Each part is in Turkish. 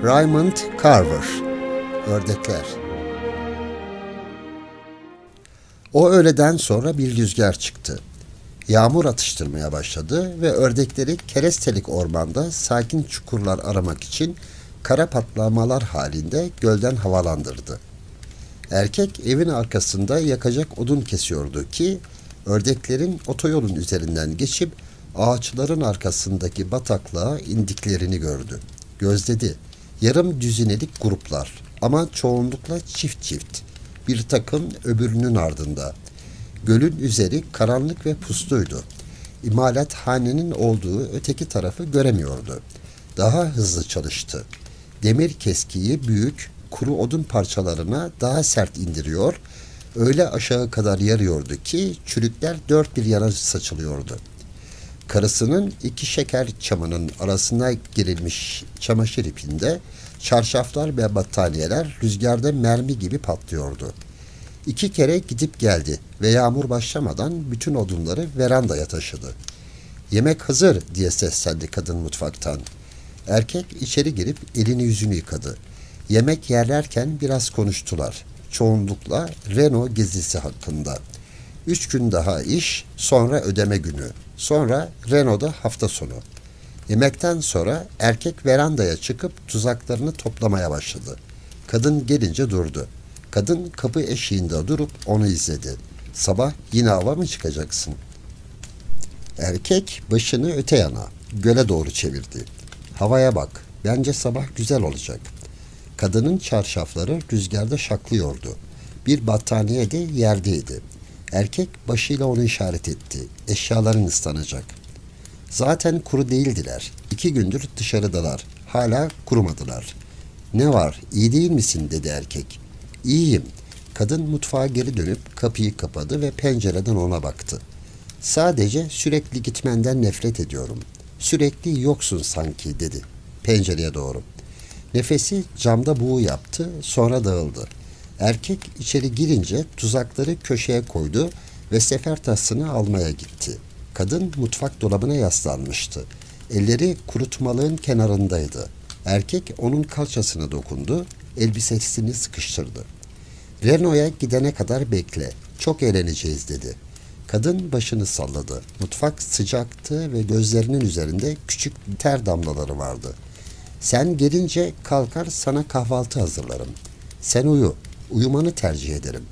Raymond Carver. Ördekler. O öğleden sonra bir rüzgar çıktı. Yağmur atıştırmaya başladı ve ördekleri kerestelik ormanda sakin çukurlar aramak için kara patlamalar halinde gölden havalandırdı. Erkek evin arkasında yakacak odun kesiyordu ki ördeklerin otoyolun üzerinden geçip ağaçların arkasındaki bataklığa indiklerini gördü. Gözledi. Yarım düzinelik gruplar ama çoğunlukla çift çift. Bir takım öbürünün ardında. Gölün üzeri karanlık ve pusluydu. İmalathanenin olduğu öteki tarafı göremiyordu. Daha hızlı çalıştı. Demir keskiyi büyük, kuru odun parçalarına daha sert indiriyor, öyle aşağı kadar yarıyordu ki çürükler dört bir yana saçılıyordu. Karısının iki şeker çamının arasına girilmiş çamaşır ipinde çarşaflar ve battaniyeler rüzgarda mermi gibi patlıyordu. 2 kere gidip geldi ve yağmur başlamadan bütün odunları verandaya taşıdı. "Yemek hazır," diye seslendi kadın mutfaktan. Erkek içeri girip elini yüzünü yıkadı. Yemek yerlerken biraz konuştular. Çoğunlukla Renault gezisi hakkında. 3 gün daha iş, sonra ödeme günü. Sonra Renault'da hafta sonu. Yemekten sonra erkek verandaya çıkıp tuzaklarını toplamaya başladı. Kadın gelince durdu. Kadın kapı eşiğinde durup onu izledi. "Sabah yine hava mı çıkacaksın?" Erkek başını öte yana, göle doğru çevirdi. "Havaya bak, bence sabah güzel olacak." Kadının çarşafları rüzgarda şaklıyordu. Bir battaniye de yerdeydi. Erkek başıyla onu işaret etti. Eşyaların ıslanacak. Zaten kuru değildiler. 2 gündür dışarıdalar. Hala kurumadılar. "Ne var, iyi değil misin?" dedi erkek. "İyiyim." Kadın mutfağa geri dönüp kapıyı kapadı ve pencereden ona baktı. "Sadece sürekli gitmenden nefret ediyorum. Sürekli yoksun sanki," dedi pencereye doğru. Nefesi camda buğu yaptı, sonra dağıldı. Erkek içeri girince tuzakları köşeye koydu ve sefer tasını almaya gitti. Kadın mutfak dolabına yaslanmıştı. Elleri kurutmalığın kenarındaydı. Erkek onun kalçasına dokundu, elbisesini sıkıştırdı. "Renault'a gidene kadar bekle, çok eğleneceğiz," dedi. Kadın başını salladı. Mutfak sıcaktı ve gözlerinin üzerinde küçük ter damlaları vardı. "Sen gelince kalkar sana kahvaltı hazırlarım. Sen uyu, uyumanı tercih ederim."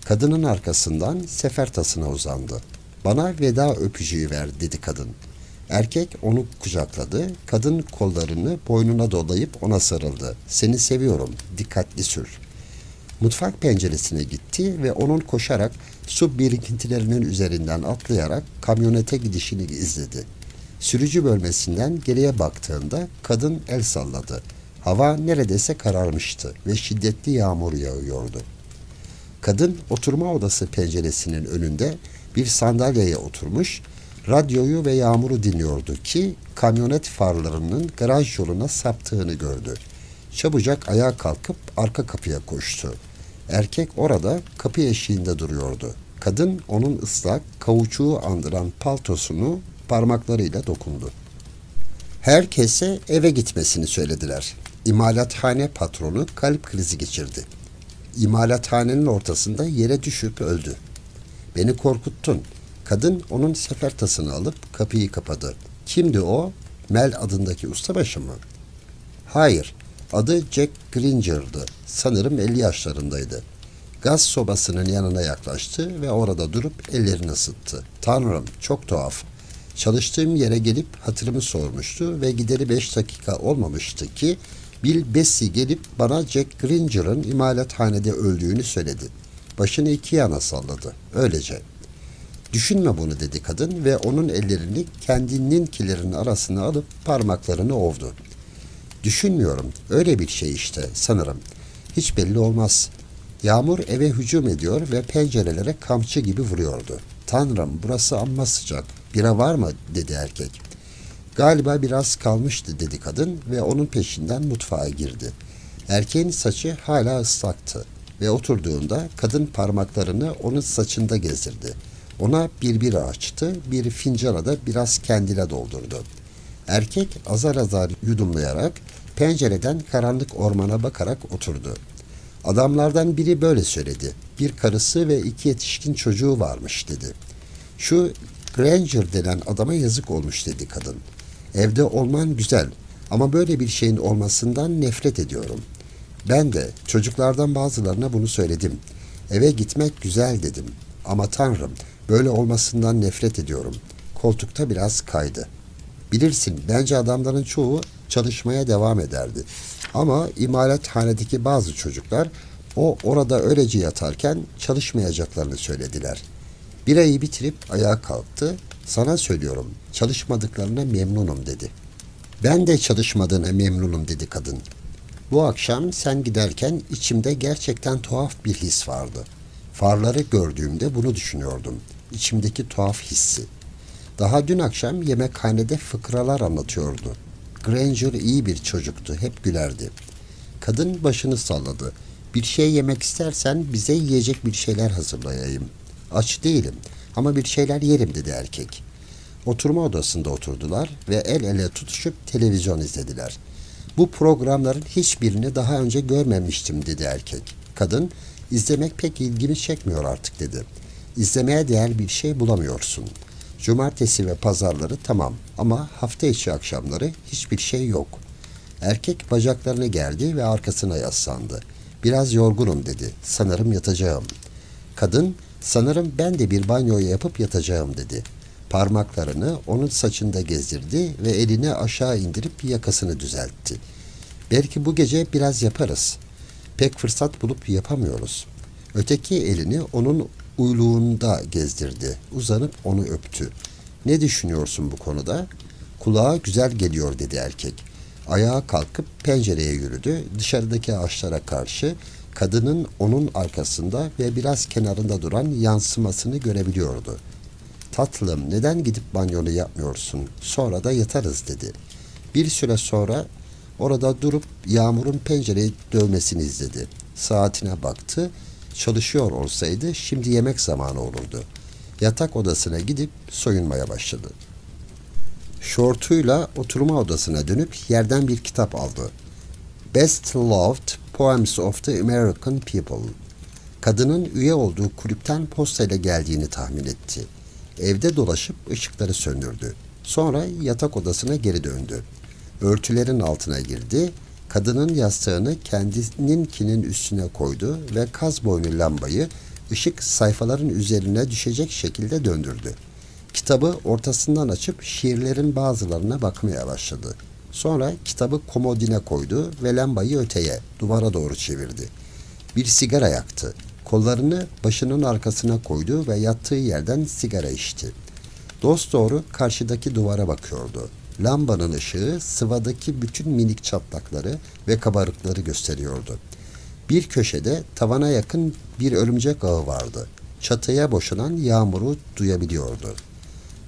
Kadının arkasından sefer tasına uzandı. "Bana veda öpücüğü ver," dedi kadın. Erkek onu kucakladı, kadın kollarını boynuna dolayıp ona sarıldı. "Seni seviyorum, dikkatli sür." Mutfak penceresine gitti ve onun koşarak su birikintilerinin üzerinden atlayarak kamyonete gidişini izledi. Sürücü bölmesinden geriye baktığında kadın el salladı. Hava neredeyse kararmıştı ve şiddetli yağmur yağıyordu. Kadın oturma odası penceresinin önünde bir sandalyeye oturmuş, radyoyu ve yağmuru dinliyordu ki kamyonet farlarının garaj yoluna saptığını gördü. Çabucak ayağa kalkıp arka kapıya koştu. Erkek orada kapı eşiğinde duruyordu. Kadın onun ıslak, kauçuğu andıran paltosunu parmaklarıyla dokundu. Herkese eve gitmesini söylediler. İmalathane patronu kalp krizi geçirdi. İmalathanenin ortasında yere düşüp öldü. "Beni korkuttun." Kadın onun sefer tasını alıp kapıyı kapadı. "Kimdi o? Mel adındaki ustabaşı mı?" "Hayır. Adı Jack Gringer'dı. Sanırım 50 yaşlarındaydı." Gaz sobasının yanına yaklaştı ve orada durup ellerini ısıttı. "Tanrım, çok tuhaf. Çalıştığım yere gelip hatırımı sormuştu ve gideri 5 dakika olmamıştı ki Bill Bessie gelip bana Jack Gringer'ın imalathanede öldüğünü söyledi. Başını 2 yana salladı. Öylece." "Düşünme bunu," dedi kadın ve onun ellerini kendininkilerin arasına alıp parmaklarını ovdu. "Düşünmüyorum. Öyle bir şey işte sanırım. Hiç belli olmaz." Yağmur eve hücum ediyor ve pencerelere kamçı gibi vuruyordu. "Tanrım, burası amma sıcak. Bira var mı?" dedi erkek. "Galiba biraz kalmıştı," dedi kadın ve onun peşinden mutfağa girdi. Erkeğin saçı hala ıslaktı ve oturduğunda kadın parmaklarını onun saçında gezdirdi. Ona bir bira açtı, bir fincana da biraz kendine doldurdu. Erkek azar azar yudumlayarak Pencereden karanlık ormana bakarak oturdu. Adamlardan biri böyle söyledi. Bir karısı ve 2 yetişkin çocuğu varmış dedi. Şu Granger denen adama yazık olmuş dedi kadın. Evde olman güzel ama böyle bir şeyin olmasından nefret ediyorum. Ben de çocuklardan bazılarına bunu söyledim. Eve gitmek güzel dedim. Ama Tanrım, böyle olmasından nefret ediyorum. Koltukta biraz kaydı. Bilirsin, bence adamların çoğu çalışmaya devam ederdi. Ama imalathanedeki bazı çocuklar o orada öylece yatarken çalışmayacaklarını söylediler. Birayı bitirip ayağa kalktı. Sana söylüyorum, çalışmadıklarına memnunum dedi. Ben de çalışmadığına memnunum dedi kadın. Bu akşam sen giderken içimde gerçekten tuhaf bir his vardı. Farları gördüğümde bunu düşünüyordum. İçimdeki tuhaf hissi. Daha dün akşam yemekhanede fıkralar anlatıyordu. Granger iyi bir çocuktu, hep gülerdi. Kadın başını salladı. Bir şey yemek istersen bize yiyecek bir şeyler hazırlayayım. Aç değilim ama bir şeyler yerim dedi erkek. Oturma odasında oturdular ve el ele tutuşup televizyon izlediler. Bu programların hiçbirini daha önce görmemiştim dedi erkek. Kadın, izlemek pek ilgimi çekmiyor artık dedi. İzlemeye değer bir şey bulamıyorsun. Cumartesi ve pazarları tamam ama hafta içi akşamları hiçbir şey yok. Erkek bacaklarını gerdi ve arkasına yaslandı. Biraz yorgunum dedi. Sanırım yatacağım. Kadın, sanırım ben de bir banyo yapıp yatacağım dedi. Parmaklarını onun saçında gezdirdi ve elini aşağı indirip yakasını düzeltti. Belki bu gece biraz yaparız. Pek fırsat bulup yapamıyoruz. Öteki elini onun uyluğunda gezdirdi. Uzanıp onu öptü. Ne düşünüyorsun bu konuda? Kulağa güzel geliyor dedi erkek. Ayağa kalkıp pencereye yürüdü. Dışarıdaki ağaçlara karşı kadının onun arkasında ve biraz kenarında duran yansımasını görebiliyordu. Tatlım, neden gidip banyonu yapmıyorsun? Sonra da yatarız dedi. Bir süre sonra orada durup Yağmur'un pencereyi dövmesini izledi. Saatine baktı. Çalışıyor olsaydı şimdi yemek zamanı olurdu. Yatak odasına gidip soyunmaya başladı. Şortuyla oturma odasına dönüp yerden bir kitap aldı. Best Loved Poems of the American People. Kadının üye olduğu kulüpten postayla geldiğini tahmin etti. Evde dolaşıp ışıkları söndürdü. Sonra yatak odasına geri döndü. Örtülerin altına girdi. Kadının yastığını kendininkinin üstüne koydu ve kaz boynu lambayı ışık sayfaların üzerine düşecek şekilde döndürdü. Kitabı ortasından açıp şiirlerin bazılarına bakmaya başladı. Sonra kitabı komodine koydu ve lambayı öteye, duvara doğru çevirdi. Bir sigara yaktı. Kollarını başının arkasına koydu ve yattığı yerden sigara içti. Dosdoğru karşıdaki duvara bakıyordu. Lambanın ışığı sıvadaki bütün minik çatlakları ve kabarıkları gösteriyordu. Bir köşede tavana yakın bir örümcek ağı vardı. Çatıya boşalan yağmuru duyabiliyordu.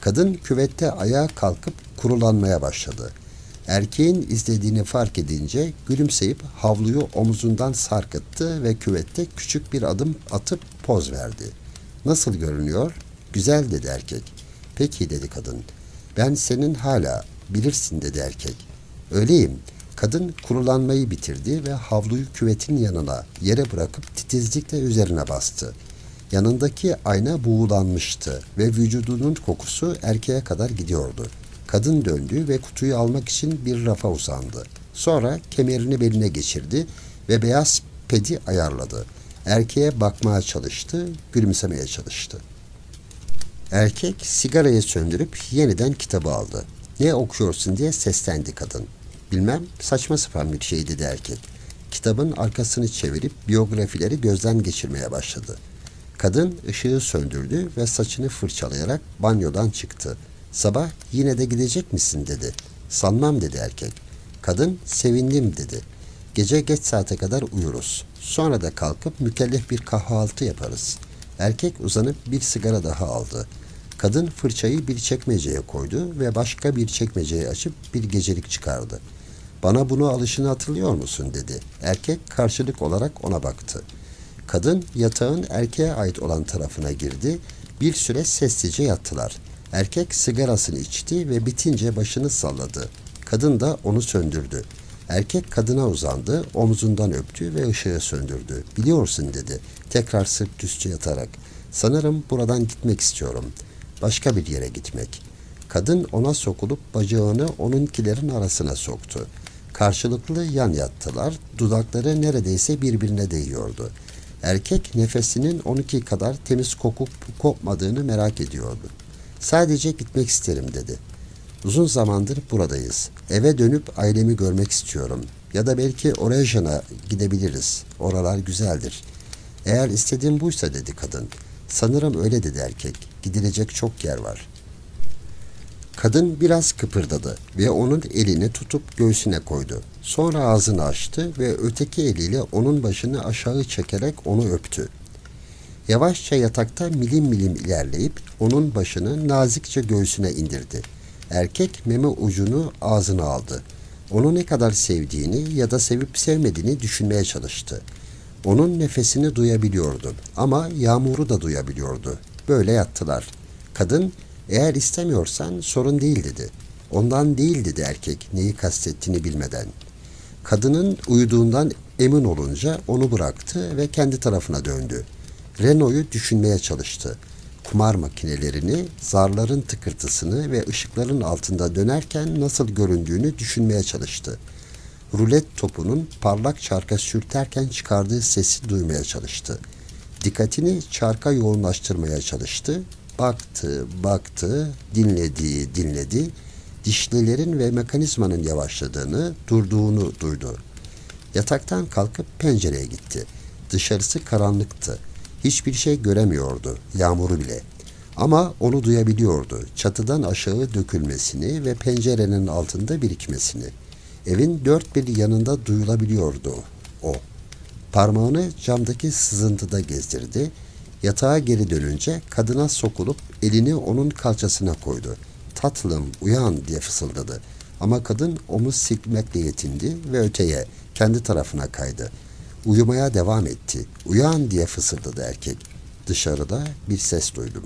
Kadın küvette ayağa kalkıp kurulanmaya başladı. Erkeğin izlediğini fark edince gülümseyip havluyu omzundan sarkıttı ve küvette küçük bir adım atıp poz verdi. Nasıl görünüyor? Güzel dedi erkek. Peki dedi kadın. Ben senin hala bilirsin dedi erkek. Öyleyim. Kadın kurulanmayı bitirdi ve havluyu küvetin yanına yere bırakıp titizlikle üzerine bastı. Yanındaki ayna buğulanmıştı ve vücudunun kokusu erkeğe kadar gidiyordu. Kadın döndü ve kutuyu almak için bir rafa uzandı. Sonra kemerini beline geçirdi ve beyaz pedi ayarladı. Erkeğe bakmaya çalıştı, gülümsemeye çalıştı. Erkek sigarayı söndürüp yeniden kitabı aldı. Ne okuyorsun diye seslendi kadın. Bilmem, saçma sapan bir şey dedi erkek. Kitabın arkasını çevirip biyografileri gözden geçirmeye başladı. Kadın ışığı söndürdü ve saçını fırçalayarak banyodan çıktı. Sabah yine de gidecek misin dedi. Sanmam dedi erkek. Kadın sevindim dedi. Gece geç saate kadar uyuruz. Sonra da kalkıp mükellef bir kahvaltı yaparız. Erkek uzanıp bir sigara daha aldı. Kadın fırçayı bir çekmeceye koydu ve başka bir çekmeceyi açıp bir gecelik çıkardı. Bana bunu alışını hatırlıyor musun dedi. Erkek karşılık olarak ona baktı. Kadın yatağın erkeğe ait olan tarafına girdi. Bir süre sessizce yattılar. Erkek sigarasını içti ve bitince başını salladı. Kadın da onu söndürdü. Erkek kadına uzandı, omzundan öptü ve ışığı söndürdü. Biliyorsun dedi, tekrar sırt üstü yatarak. Sanırım buradan gitmek istiyorum. Başka bir yere gitmek. Kadın ona sokulup bacağını onunkilerin arasına soktu. Karşılıklı yan yattılar, dudakları neredeyse birbirine değiyordu. Erkek nefesinin onunki kadar temiz kokup kopmadığını merak ediyordu. Sadece gitmek isterim dedi. Uzun zamandır buradayız. Eve dönüp ailemi görmek istiyorum. Ya da belki Orajana gidebiliriz. Oralar güzeldir. Eğer istediğin buysa dedi kadın. Sanırım öyle dedi erkek. Gidilecek çok yer var. Kadın biraz kıpırdadı ve onun elini tutup göğsüne koydu. Sonra ağzını açtı ve öteki eliyle onun başını aşağı çekerek onu öptü. Yavaşça yatakta milim milim ilerleyip onun başını nazikçe göğsüne indirdi. Erkek meme ucunu ağzına aldı. Onu ne kadar sevdiğini ya da sevip sevmediğini düşünmeye çalıştı. Onun nefesini duyabiliyordu ama yağmuru da duyabiliyordu. Böyle yattılar. Kadın, eğer istemiyorsan sorun değil dedi. Ondan değil dedi erkek neyi kastettiğini bilmeden. Kadının uyuduğundan emin olunca onu bıraktı ve kendi tarafına döndü. Renault'u düşünmeye çalıştı. Kumar makinelerini, zarların tıkırtısını ve ışıkların altında dönerken nasıl göründüğünü düşünmeye çalıştı. Rulet topunun parlak çarka sürterken çıkardığı sesi duymaya çalıştı. Dikkatini çarka yoğunlaştırmaya çalıştı. Baktı, dinledi. Dişlilerin ve mekanizmanın yavaşladığını, durduğunu duydu. Yataktan kalkıp pencereye gitti. Dışarısı karanlıktı. Hiçbir şey göremiyordu, yağmuru bile. Ama onu duyabiliyordu, çatıdan aşağı dökülmesini ve pencerenin altında birikmesini. Evin dört bir yanında duyulabiliyordu o. Parmağını camdaki sızıntıda gezdirdi. Yatağa geri dönünce kadına sokulup elini onun kalçasına koydu. "Tatlım, uyan," diye fısıldadı. Ama kadın omuz silkmekle yetindi ve öteye, kendi tarafına kaydı. Uyumaya devam etti. "Uyan," diye fısıldadı erkek. Dışarıda bir ses duydum.